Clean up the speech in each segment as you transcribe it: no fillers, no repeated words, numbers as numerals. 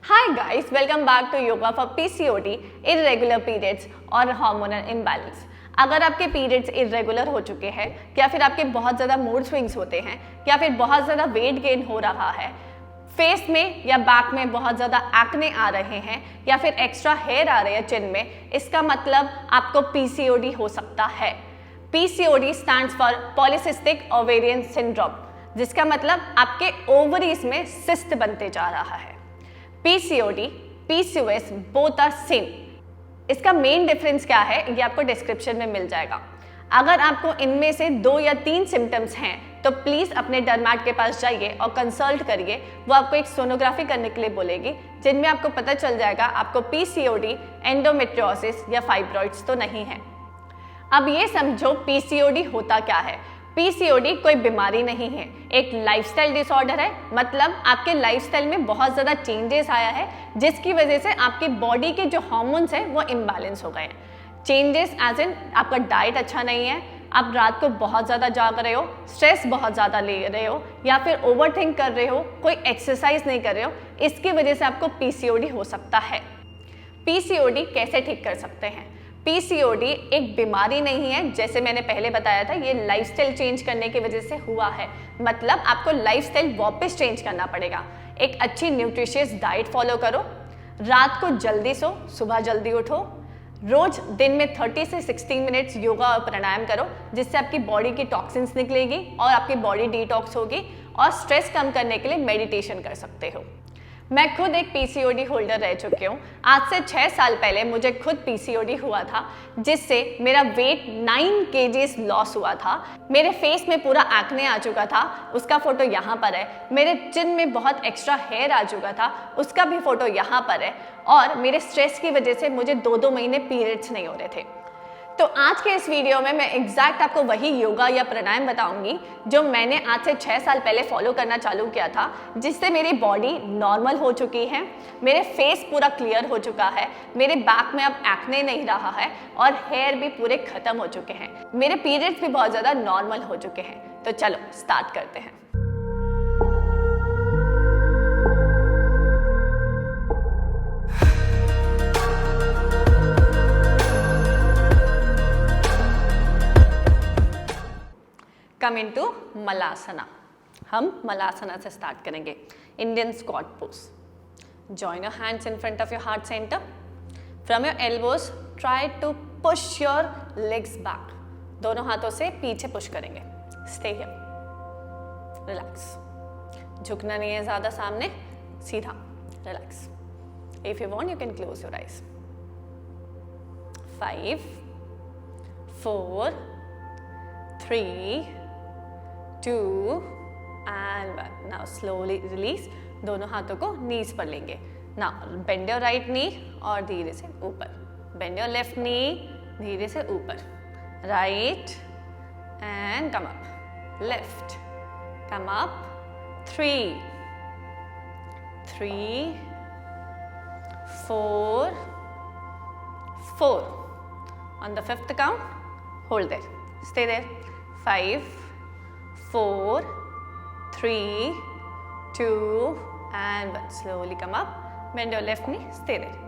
Hi guys, welcome back to yoga for PCOD, irregular periods और hormonal imbalance. अगर आपके periods irregular हो चुके हैं या फिर आपके बहुत ज़्यादा मूड स्विंग्स होते हैं या फिर बहुत ज़्यादा वेट गेन हो रहा है, फेस में या बैक में बहुत ज़्यादा एक्ने आ रहे हैं या फिर एक्स्ट्रा हेयर आ रहे हैं चिन में, इसका मतलब आपको पीसीओडी हो सकता है। PCOD stands for polycystic ovarian syndrome, जिसका मतलब आपके ओवरीज में सिस्ट बनते जा रहा है। PCOD, PCOS both are same. इसका मेन डिफरेंस क्या है ये आपको डिस्क्रिप्शन में मिल जाएगा। अगर आपको इनमें से 2 या 3 सिम्टम्स हैं तो प्लीज अपने डर्मैट के पास जाइए और कंसल्ट करिए। वो आपको एक सोनोग्राफी करने के लिए बोलेगी, जिनमें आपको पता चल जाएगा आपको पीसीओडी, एंडोमेट्रियोसिस या फाइब्रॉइड्स तो नहीं है। अब ये समझो पीसीओडी होता क्या है। पीसीओडी कोई बीमारी नहीं है, एक लाइफस्टाइल डिसऑर्डर है। मतलब आपके लाइफस्टाइल में बहुत ज़्यादा चेंजेस आया है, जिसकी वजह से आपकी बॉडी के जो हार्मोन्स हैं वो इम्बैलेंस हो गए हैं। चेंजेस एज इन आपका डाइट अच्छा नहीं है, आप रात को बहुत ज़्यादा जाग रहे हो, स्ट्रेस बहुत ज़्यादा ले रहे हो या फिर ओवरथिंक कर रहे हो, कोई एक्सरसाइज नहीं कर रहे हो, इसकी वजह से आपको पीसीओडी हो सकता है। पीसीओडी कैसे ठीक कर सकते हैं? पीसीओडी एक बीमारी नहीं है, जैसे मैंने पहले बताया था, ये लाइफस्टाइल चेंज करने की वजह से हुआ है। मतलब आपको लाइफस्टाइल वापस चेंज करना पड़ेगा। एक अच्छी न्यूट्रिशियस डाइट फॉलो करो, रात को जल्दी सो, सुबह जल्दी उठो, रोज दिन में 30 से 60 मिनट्स योगा और प्राणायाम करो, जिससे आपकी बॉडी की टॉक्सिन्स निकलेगी और आपकी बॉडी डिटॉक्स होगी। और स्ट्रेस कम करने के लिए मेडिटेशन कर सकते हो। मैं खुद एक पीसीओडी होल्डर रह चुकी हूँ। आज से 6 साल पहले मुझे खुद पीसीओडी हुआ था, जिससे मेरा वेट 9 kgs लॉस हुआ था। मेरे फेस में पूरा एक्ने आ चुका था, उसका फोटो यहाँ पर है। मेरे चिन में बहुत एक्स्ट्रा हेयर आ चुका था, उसका भी फोटो यहाँ पर है। और मेरे स्ट्रेस की वजह से मुझे 2-2 महीने पीरियड्स नहीं हो रहे थे। तो आज के इस वीडियो में मैं एग्जैक्ट आपको वही योगा या प्राणायाम बताऊंगी जो मैंने आज से 6 साल पहले फॉलो करना चालू किया था, जिससे मेरी बॉडी नॉर्मल हो चुकी है, मेरे फेस पूरा क्लियर हो चुका है, मेरे बैक में अब एक्ने नहीं रहा है और हेयर भी पूरे खत्म हो चुके हैं, मेरे पीरियड्स भी बहुत ज़्यादा नॉर्मल हो चुके हैं। तो चलो स्टार्ट करते हैं। Come into Malasana. हम मलासना से स्टार्ट करेंगे। Indian squat pose. Join your hands in front of your heart centre. From your elbows try to push your legs back. दोनों हाथों से पीछे पुश करेंगे। Stay here, relax. झुकना नहीं है ज़्यादा सामने, सीधा, relax. If you want you can close your eyes. 5, 4, 3, 2 and 1. Now slowly release. दोनों हाथों को नीज पर लेंगे। Now bend your right knee और धीरे से ऊपर। Bend your left knee, धीरे से ऊपर। Right and come up. Left, come up. 3, 4, 4. On the 5th count, hold there. Stay there. 5, 4, 3, 2 and 1. Slowly come up. Bend your left knee. Stay there.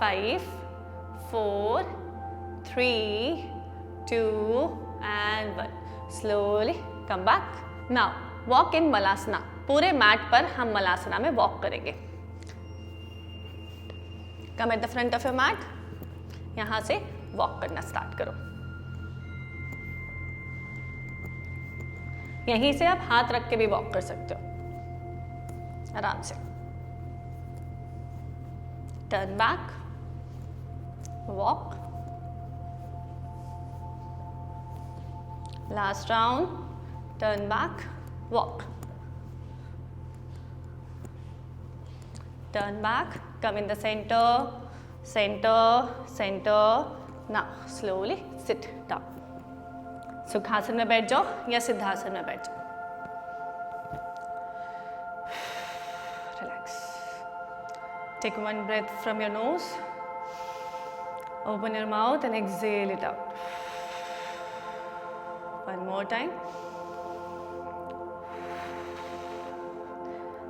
5, 4, 3, 2 and 1. Slowly come back. Now walk in Malasana. पूरे mat पर हम मलासना में walk करेंगे। Come at the front of your mat. यहाँ से walk करना start करो। यहीं से आप हाथ रख के भी वॉक कर सकते हो आराम से। Turn back, walk. Last round, turn back, walk. Turn back, come in the centre, centre, centre. Now slowly sit down. Sukhasana में बैठ जाओ या सिद्धासन में बैठ जाओ। Relax. Take 1 breath from your nose. Open your mouth and exhale it out. One more time.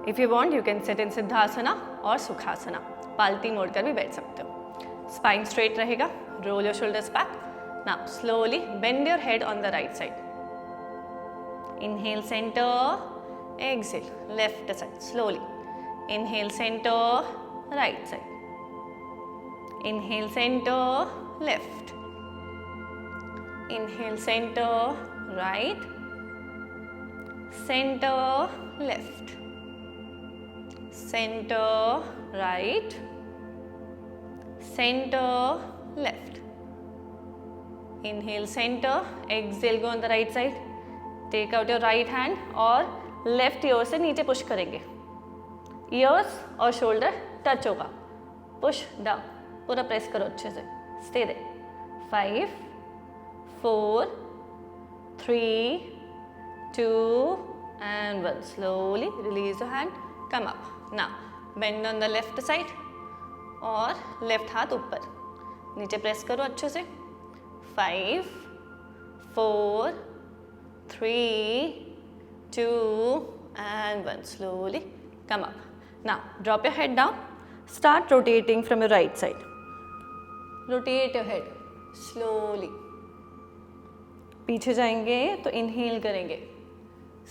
If you want, you can sit in Siddhasana और सुखासना, पालती मोड़कर भी बैठ सकते हो। स्पाइन स्ट्रेट रहेगा, roll your shoulders back. Now slowly bend your head on the right side. Inhale centre, exhale left side slowly. Inhale center, right side. Inhale center, left. Inhale center, right. Center, left. Center, right. Center, left. Inhale center, exhale go on the right side. Take out your right hand और left ear से नीचे push करेंगे, years और shoulder touch होगा, push down, पूरा press करो अच्छे से, stay there. 5 4 3 2 and 1 slowly release your hand, come up. now bend on the left side और लेफ्ट हाथ ऊपर, नीचे प्रेस करो अच्छे से। 5 4 3 2 and 1 slowly come up. now drop your head down, start rotating from your right side. rotate your head slowly. पीछे जाएंगे तो इनहेल करेंगे,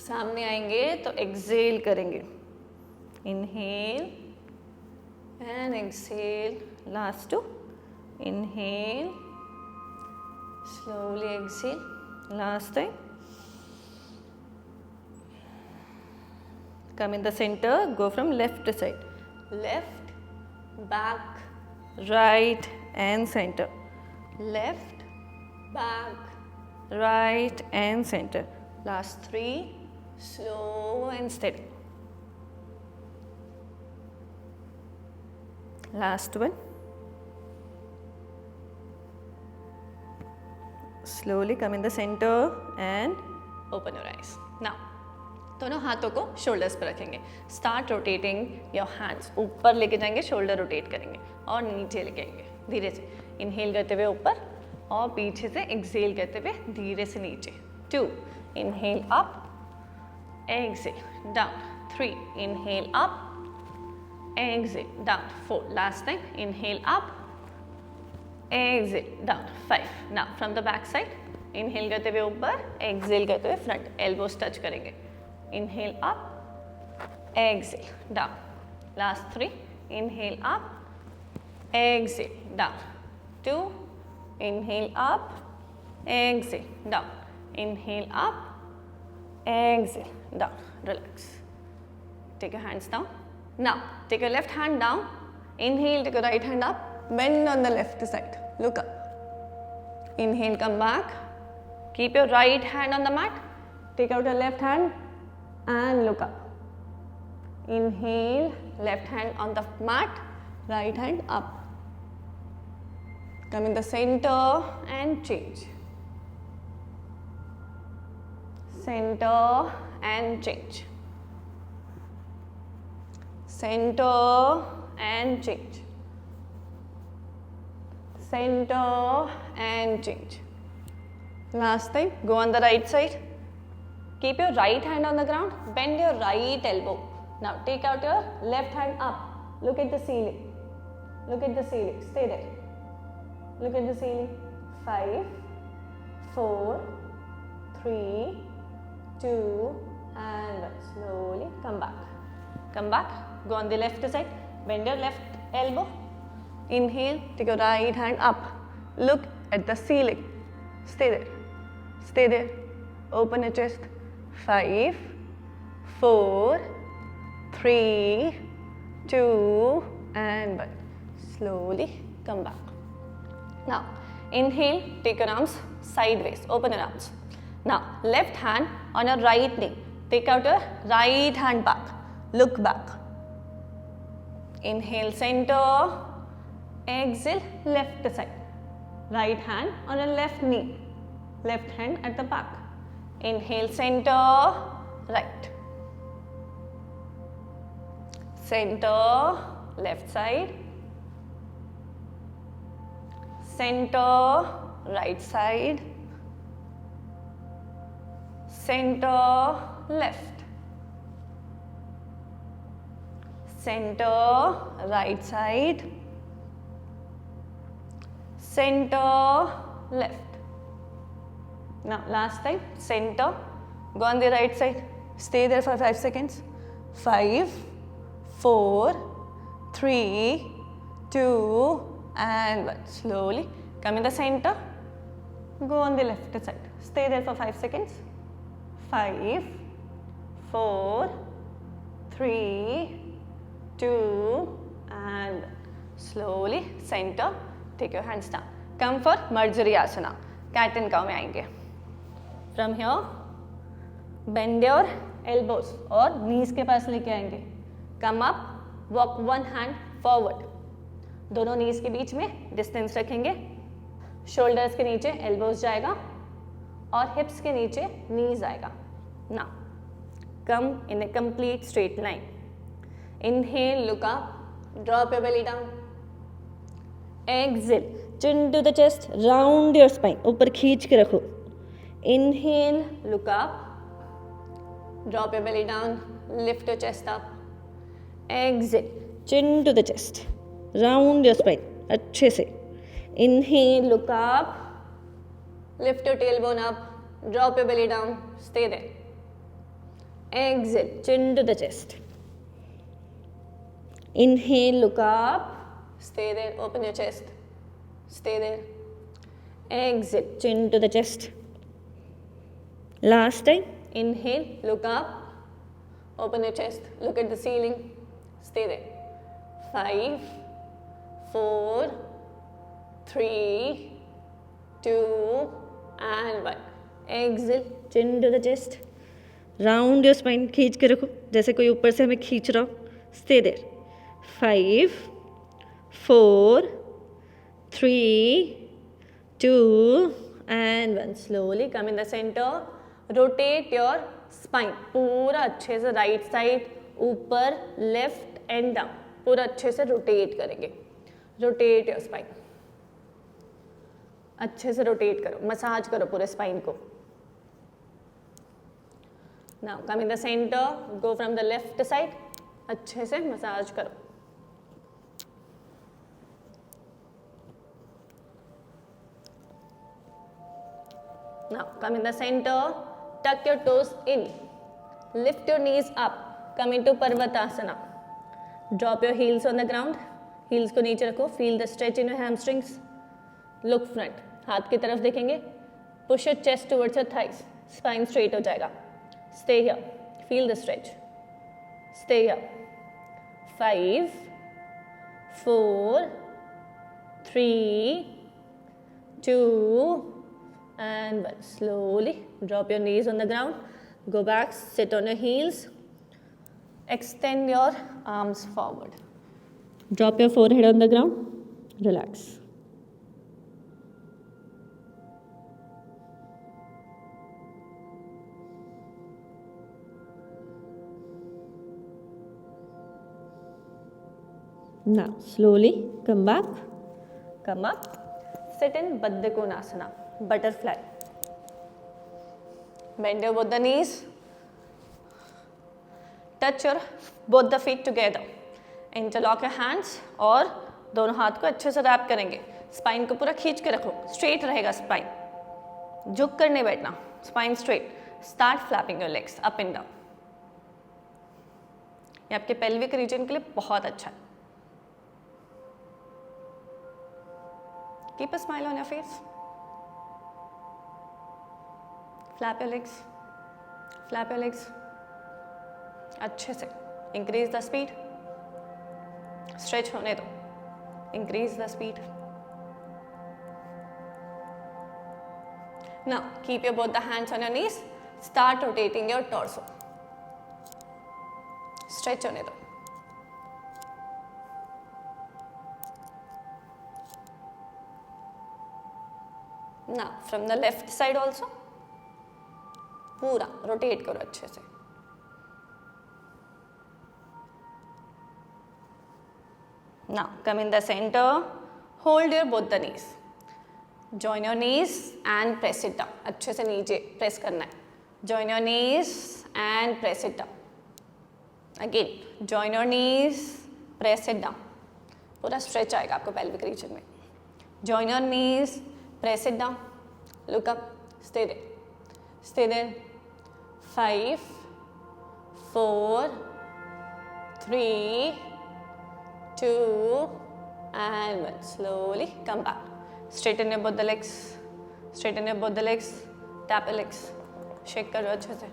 सामने आएंगे तो एक्सहेल करेंगे। Inhale and exhale, last two inhale, slowly exhale, last time. Come in the center, go from left side, left, back, right and center, left, back, right and center. Last 3, slow and steady. Last one. Slowly come in the center and open your eyes. Now दोनों हाथों को shoulders पर रखेंगे, start rotating your hands, ऊपर लेके जाएंगे, shoulder rotate करेंगे और नीचे लेके आएंगे धीरे से। इनहेल करते हुए ऊपर और पीछे से एक्सहेल करते हुए धीरे से नीचे। 2 inhale up, exhale down, 3 inhale up, exhale down, 4 last time, inhale up, exhale down, 5। Now from the back side, inhale करते हुए ऊपर, एक्सहेल करते हुए फ्रंट, एल्बोस टच करेंगे। Inhale up, exhale down. Last 3, inhale up, exhale down. 2, inhale up, exhale down. Inhale up, exhale down. Relax. Take your hands down. Now take your left hand down. Inhale, take your right hand up. Bend on the left side. Look up. Inhale, come back. Keep your right hand on the mat. Take out your left hand and look up. Inhale, left hand on the mat, right hand up. Come in the center and change. Center and change. Center and change. Center and change. Last time, go on the right side. Keep your right hand on the ground, bend your right elbow. Now take out your left hand up. Look at the ceiling. Look at the ceiling. Stay there. Look at the ceiling. 5, 4, 3, 2 and 1. Slowly come back. Come back. Go on the left side. Bend your left elbow. Inhale. Take your right hand up. Look at the ceiling. Stay there. Stay there. Open your chest. 5, 4, 3, 2 and 1. Slowly come back. Now inhale, take your arms sideways, open your arms. Now left hand on your right knee, take out your right hand back, look back. Inhale center, exhale left side. Right hand on your left knee, left hand at the back. Inhale center, right. Center, left side. Center, right side. Center, left. center, right side, center, left. Now last time, center, go on the right side, stay there for 5 seconds. 5, 4, 3, 2 and 1. Slowly come in the center, go on the left side, stay there for 5 seconds. 5, 4, 3, 2 and 1. Slowly center, take your hands down. Come for Marjariyasana, cat and cow में आएंगे. From here, bend your elbows और knees के पास लेके आएंगे. Come up, walk one hand forward. दोनों knees के बीच में distance रखेंगे. Shoulders के नीचे elbows जाएगा और hips के नीचे knees आएगा. Now, come in a complete straight line. Inhale, look up, drop your belly down. Exhale, chin to the chest, round your spine. ऊपर खींच के रखो. Inhale, look up, drop your belly down, lift your chest up. Exhale, chin to the chest, round your spine. अच्छे से. Inhale, look up, lift your tailbone up, drop your belly down, stay there. Exhale, chin to the chest. Inhale, look up, stay there, open your chest, stay there. Exhale, chin to the chest. Last time, inhale, look up, open your chest, look at the ceiling, stay there. 5, 4, 3, 2 and 1. Exhale, chin to the chest. Round your spine, खींच के रखो जैसे कोई ऊपर से हमें खींच रहा हो. Stay there. 5, 4, 3, 2 and 1. Slowly come in the center. Rotate your spine. पूरा अच्छे से right side, ऊपर, left and down. पूरा अच्छे से rotate करेंगे. Rotate your spine. अच्छे से rotate करो. Massage करो पूरे spine को. Now come in the center. Go from the left side. अच्छे से massage करो. Now come in the center. Tuck your toes in. Lift your knees up. Come into Parvatasana. Drop your heels on the ground. Heels को नीचे रखो. Feel the stretch in your hamstrings. Look front. हाथ की तरफ देखेंगे. Push your chest towards your thighs. Spine straight हो जाएगा. Stay here. Feel the stretch. Stay here. 5, 4, 3, 2 and 1. Slowly drop your knees on the ground. Go back, sit on your heels. Extend your arms forward. Drop your forehead on the ground. Relax. Now slowly come back, come up, sit in Baddha Konasana, butterfly. Bend your both the knees, touch your both the feet together, interlock your hands और दोनों हाथ को अच्छे से rap करेंगे. Spine को पूरा खींच के रखो, स्ट्रेट रहेगा स्पाइन, झुक कर नहीं बैठना, spine straight. Start flapping your legs up and down. ये आपके पेल्विक रीजन के लिए बहुत अच्छा है. Keep a smile on your face. Flap your legs. Flap your legs. अच्छे से. Increase the speed. Stretch होने दो. Increase the speed. Now keep your both the hands on your knees. Start rotating your torso. Stretch होने दो. Now from the left side also पूरा rotate करो अच्छे से. Now come in the center. Hold your both the knees. Join your knees and press it down. अच्छे से नीचे press करना है. Join your knees and press it down. Again join your knees, press it down, पूरा stretch आएगा आपको pelvic region में. Join your knees, press it down, look up, stay there. 5, 4, 3, 2 and 1. Slowly come back. Straighten your both the legs. Straighten your both the legs. Tap your legs. Shake करो अच्छे से.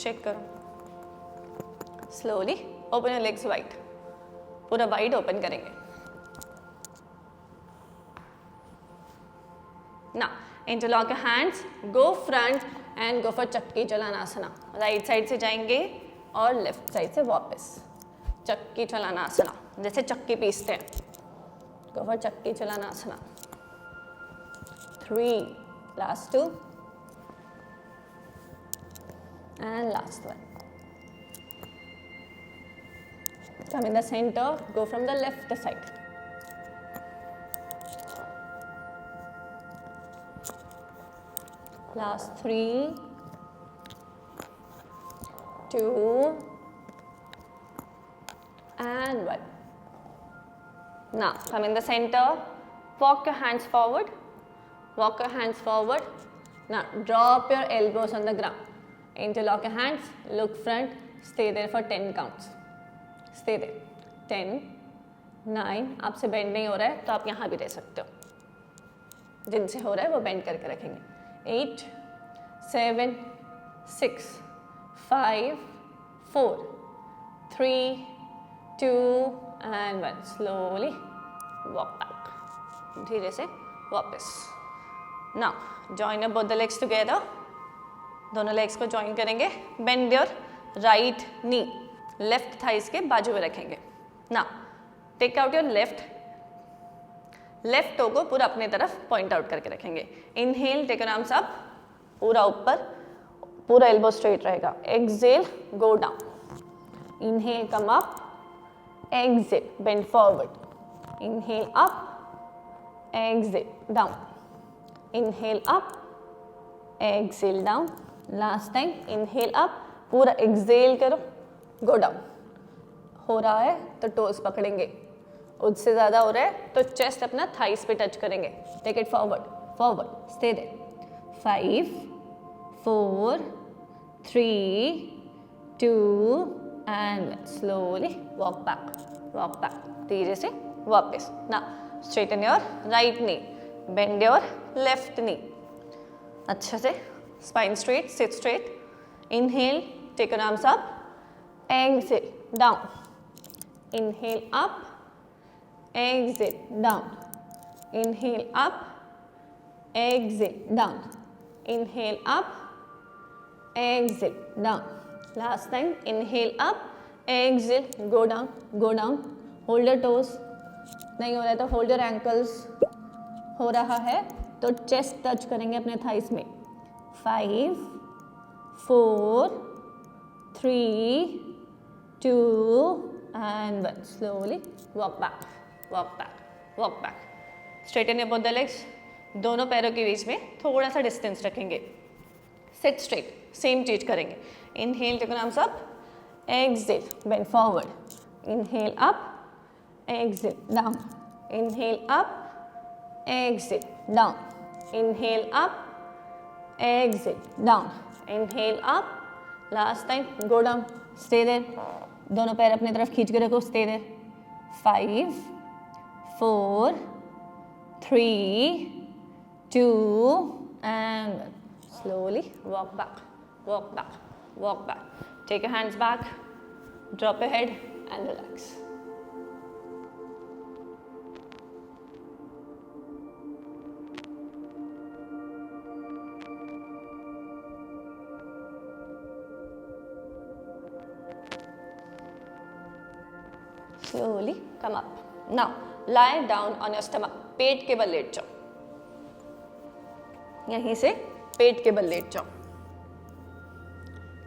Shake करो. Slowly open your legs wide. पूरा wide open करेंगे. Now interlock your hands. Go front and go for चक्की चलानासना. Right side से जाएंगे और left side से वापस. चक्की चलानासना, जैसे चक्की पीसते हैं. Go for चक्की चलानासना. 3, last 2 and last 1. Come in the center, go from the left side. Last 3, 2 and 1. Now come in the center, walk your hands forward. Walk your hands forward. Now drop your elbows on the ground. Interlock your hands, look front, stay there for 10 counts. Stay there. 10, 9, आपसे bend नहीं हो रहा है तो आप यहाँ भी रह सकते हो. जिनसे हो रहा है वो बेंड करके रखेंगे. 8, 7, 6, 5, 4, 3, 2 and 1. Slowly walk back. धीरे से वापस. Now join your both the legs together. दोनों legs को join करेंगे. Bend your right knee. Left thighs के बाजू में रखेंगे. Now take out your left toe को पूरा अपने तरफ point out करके रखेंगे. Inhale, take your arms up. पूरा ऊपर, पूरा elbow straight रहेगा. Exhale, go down. Inhale, come up. Exhale, bend forward. Inhale up. Exhale, down. Inhale up. Exhale down. Last time, inhale up. पूरा exhale करो. Go down. हो रहा है तो toes पकड़ेंगे. उससे ज़्यादा हो रहा है तो chest अपना thighs पे touch करेंगे. Take it forward. Forward. Stay there. 5, 4, 3, 2 and 1. Slowly walk back. Walk back. धीरे से वापस. Now straighten your right knee. Bend your left knee. अच्छे से spine straight, sit straight. Inhale, take your arms up. Exhale, down. Inhale up. Exhale, down. Inhale up. Exhale, down. Inhale up. Exhale, down. Last time, inhale up. Exhale, go down, go down. Hold your toes. नहीं हो रहा है तो hold your ankles. हो रहा है तो chest touch करेंगे अपने thighs में. 5, 4, 3, 2 and 1. Slowly walk back, walk back, walk back. Straighten your both the legs. दोनों पैरों के बीच में थोड़ा सा distance रखेंगे. Sit straight. Same चीज करेंगे. Inhale, take your arms up. Exhale, bend forward. Inhale up. Exhale, down. Inhale up. Exhale, down. Inhale up. Exhale, down. Inhale up. Last time, go down. Stay there. दोनों पैर अपनी तरफ खींच के रखो. Stay there. 5, 4, 3, 2 and 1. Slowly walk back. Walk back. Walk back. Take your hands back. Drop your head and relax. Slowly come up. Now lie down on your stomach. पेट के बल late जाओ. यहीं से पेट के बल लेट जाओ.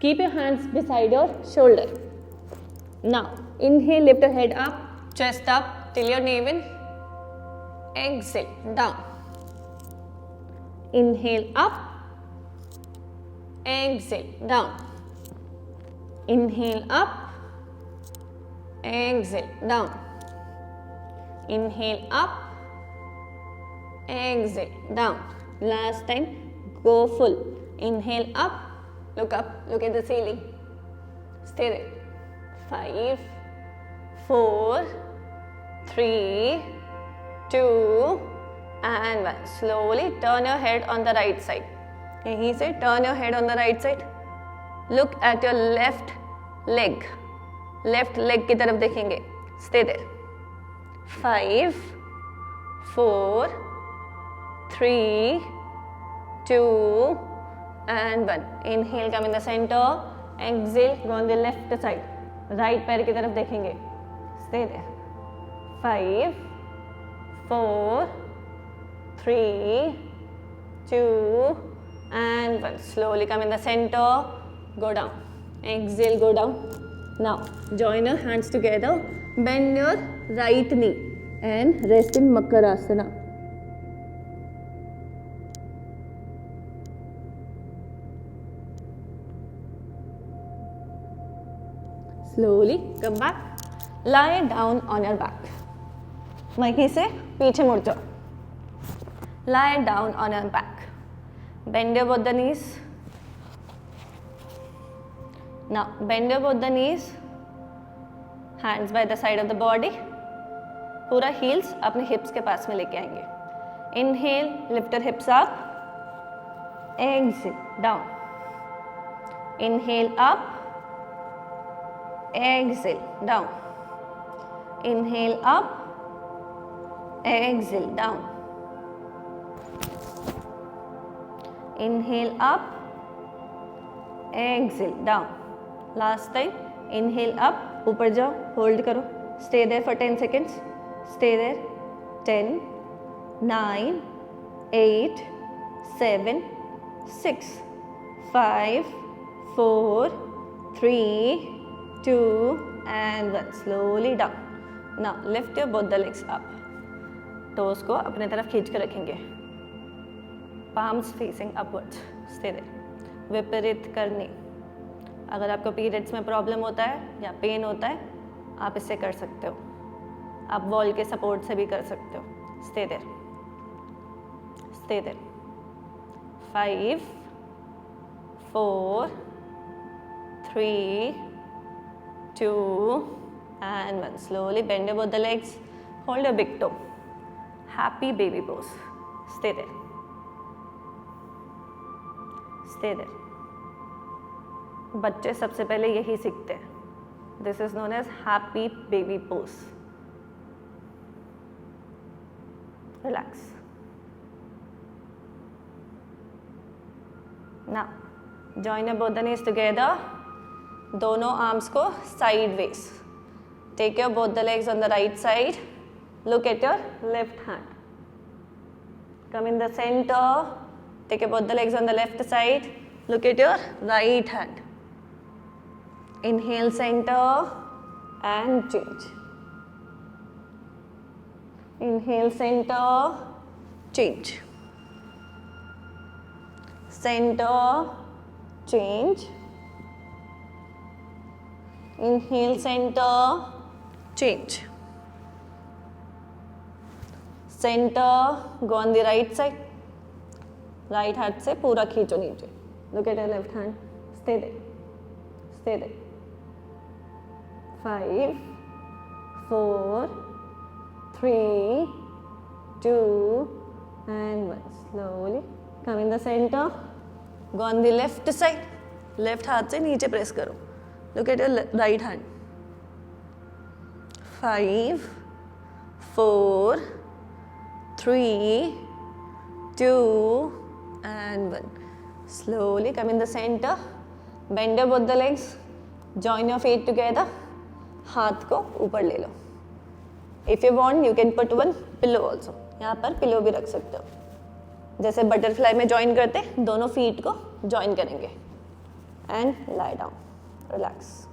Keep your hands beside your shoulder. Now inhale, lift your head up, chest up till your navel. Exhale, down. Inhale up. Exhale, down. Inhale up. exhale, down. Inhale up, exhale, down. Last time, go full. Inhale up, look at the ceiling. Stay there. 5, 4, 3, 2, and 1. Slowly turn your head on the right side. Yahi se turn your head on the right side. Look at your left leg. Left leg की तरफ देखेंगे. Stay there. 5, 4, 3, 2, and 1. Inhale, come in the center. Exhale, go on the left side. Right पैर की तरफ देखेंगे. Stay there. 5, 4, 3, 2, and 1. Slowly come in the center. Go down. Exhale, go down. Now, join your hands together. Bend your right knee and rest in Makarasana. Slowly come back. Lie down on your back. वहीं से पीछे मुड़ जाओ. Lie down on your back. Bend your both the knees. Now bend your both the knees. Hands by the side of the body. पूरा heels अपने hips के पास में लेके आएंगे. Inhale, lift your hips up. Exhale, down. Inhale up. Exhale, down. Inhale up. Exhale, down. Inhale up. Exhale, down. Last time. Inhale up. ऊपर जाओ. Hold करो. Stay there for 10 seconds. Stay there. 10, 9, 8, 7, 6, 5, 4, 3, 2, and 1. Slowly down. Now lift your both the legs up. Toes को अपने तरफ खींच कर रखेंगे. Palms facing upwards. Stay there. विपरीत करनी. अगर आपको पीरियड्स में प्रॉब्लम होता है या पेन होता है, आप इससे कर सकते हो. आप वॉल के सपोर्ट से भी कर सकते हो. Stay there. Stay there. 5, 4, 3, 2, and 1. Slowly bend your both the legs. Hold your big toe. Happy baby pose. Stay there. Stay there. बच्चे सबसे पहले यही सीखते हैं. This is known as happy baby pose. Relax. Now, join your both the knees together. दोनों arms को sideways. Take your both the legs on the right side. Look at your left hand. Come in the center. Take your both the legs on the left side. Look at your right hand. Inhale center and change. Inhale center, change. Center, change. Inhale center, change. Center, go on the right side. Right हाथ से पूरा खींचो नीचे. Look at your left hand. Stay there. Stay there. 5, 4, 3, 2, and 1. Slowly come in the center. Go on the left side. Left हाथ से नीचे press करो. Look at your right hand. 5, 4, 3, 2, and 1. Slowly come in the center. Bend your both the legs. Join your feet together. हाथ को ऊपर ले लो. If you want, you can put one pillow also. यहाँ पर पिलो भी रख सकते हो. जैसे बटरफ्लाई में ज्वाइन करते, दोनों फीट को ज्वाइन करेंगे. And lie down. Relax.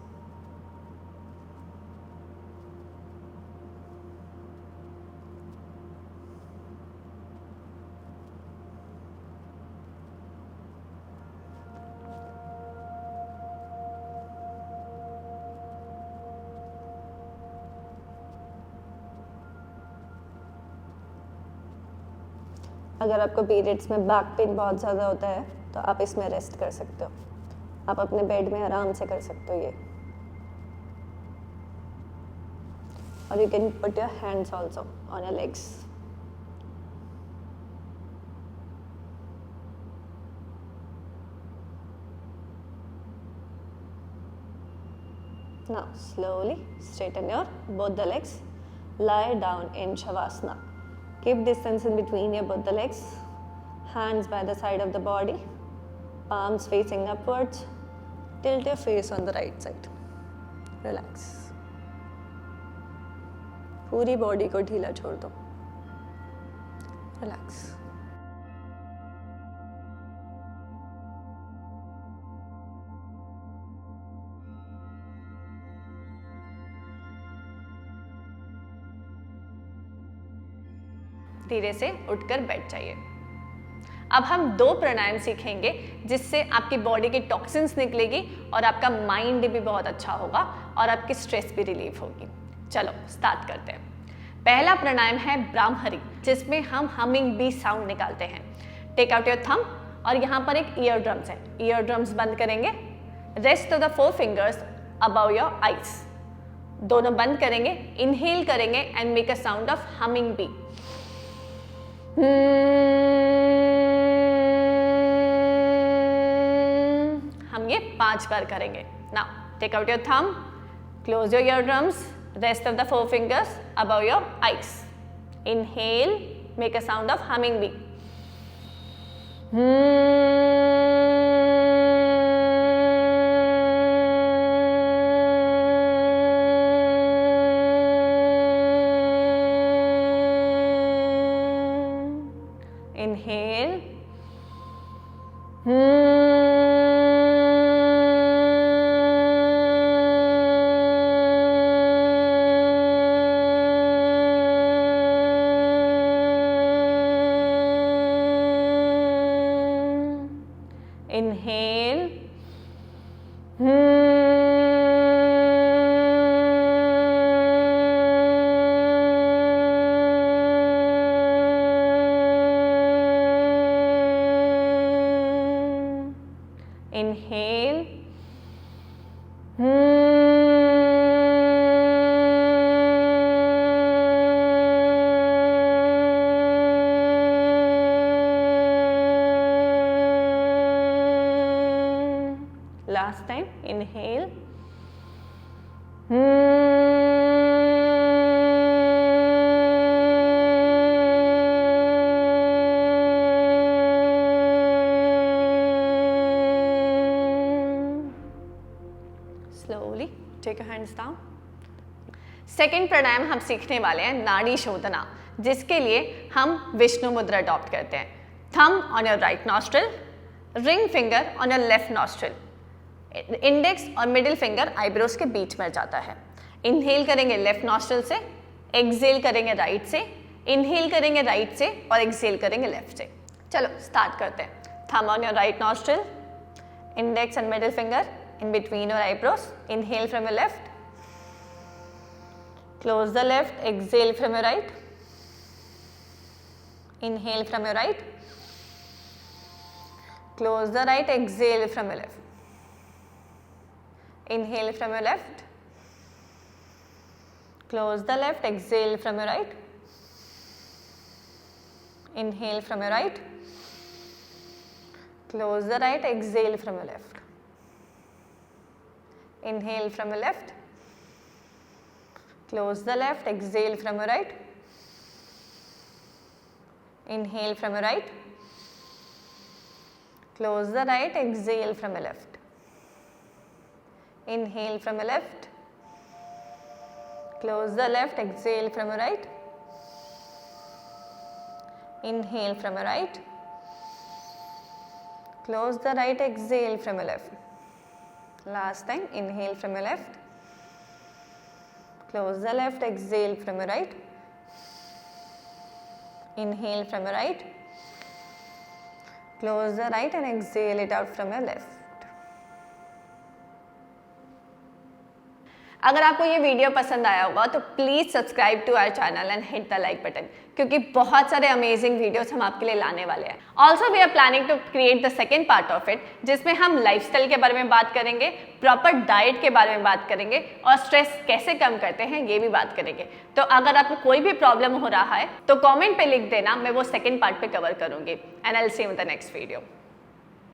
अगर आपको पीरियड्स में बैक पेन बहुत ज़्यादा होता है तो आप इसमें रेस्ट कर सकते हो, आप अपने बेड में आराम से कर सकते हो ये। और you can put your hands also on your legs. Now slowly straighten your both the legs. Lie down in Shavasana. Keep distance in between your both the legs. Hands by the side of the body. Palms facing upwards. Tilt your face on the right side. Relax. पूरी body को ढीला छोड़ दो। Relax. धीरे से उठकर बैठ जाइए। अब हम 2 प्राणायाम सीखेंगे जिससे आपकी बॉडी की टॉक्सिन्स निकलेगी और आपका माइंड भी बहुत अच्छा होगा और आपकी स्ट्रेस भी रिलीफ होगी। चलो स्टार्ट करते हैं। पहला प्राणायाम है ब्राह्मरी, जिसमें हम हमिंग बी साउंड निकालते हैं। टेक आउट योर थंब और यहाँ पर एक ईयर ड्रम्स है, ईयर ड्रम्स बंद करेंगे। Rest of the 4 fingers above your eyes, दोनों बंद करेंगे। इनहेल करेंगे and make a sound of humming bee. हम ये 5 बार करेंगे। Now take out your thumb, close your eardrums, rest of the 4 fingers above your eyes. Inhale, make a sound of humming bee. Inhale. Inhale. Inhale. Last time, inhale. Slowly take your hands down. Second pranayama हम सीखने वाले हैं नाड़ी शोधना, जिसके लिए हम विष्णु मुद्रा adopt करते हैं। Thumb on your right nostril, ring finger on your left nostril, index और मिडिल फिंगर आईब्रोज के बीच में जाता है। इनहेल करेंगे लेफ्ट नॉस्ट्रिल से, एक्सहेल करेंगे राइट से, इनहेल करेंगे राइट से और एक्सहेल करेंगे लेफ्ट से। चलो स्टार्ट करते हैं। Thumb on your right nostril, index and middle finger in between your eyebrows. Inhale from your left, close the left, exhale from your right, inhale from your right, close the right, exhale from your left, inhale from your left, close the left, exhale from your right, inhale from your right, close the right, exhale from your left, inhale from your left, close the left, exhale from your right, inhale from your right, close the right, exhale from your left, inhale from your left, close the left, exhale from your right, inhale from your right, close the right, exhale from your left. Last time, inhale from your left, close the left, exhale from your right, inhale from your right, close the right and exhale it out from your left. अगर आपको ये video पसंद आया होगा तो please subscribe to our channel and hit the like button, क्योंकि बहुत सारे अमेजिंग वीडियोस हम आपके लिए लाने वाले हैं। Also we are planning to create the second part of it, जिसमें हम लाइफस्टाइल के बारे में बात करेंगे, प्रॉपर डाइट के बारे में बात करेंगे और स्ट्रेस कैसे कम करते हैं ये भी बात करेंगे। तो अगर आपको कोई भी प्रॉब्लम हो रहा है तो कॉमेंट पे लिख देना, मैं वो सेकेंड पार्ट पे कवर करूंगी। And I will see you in the next video.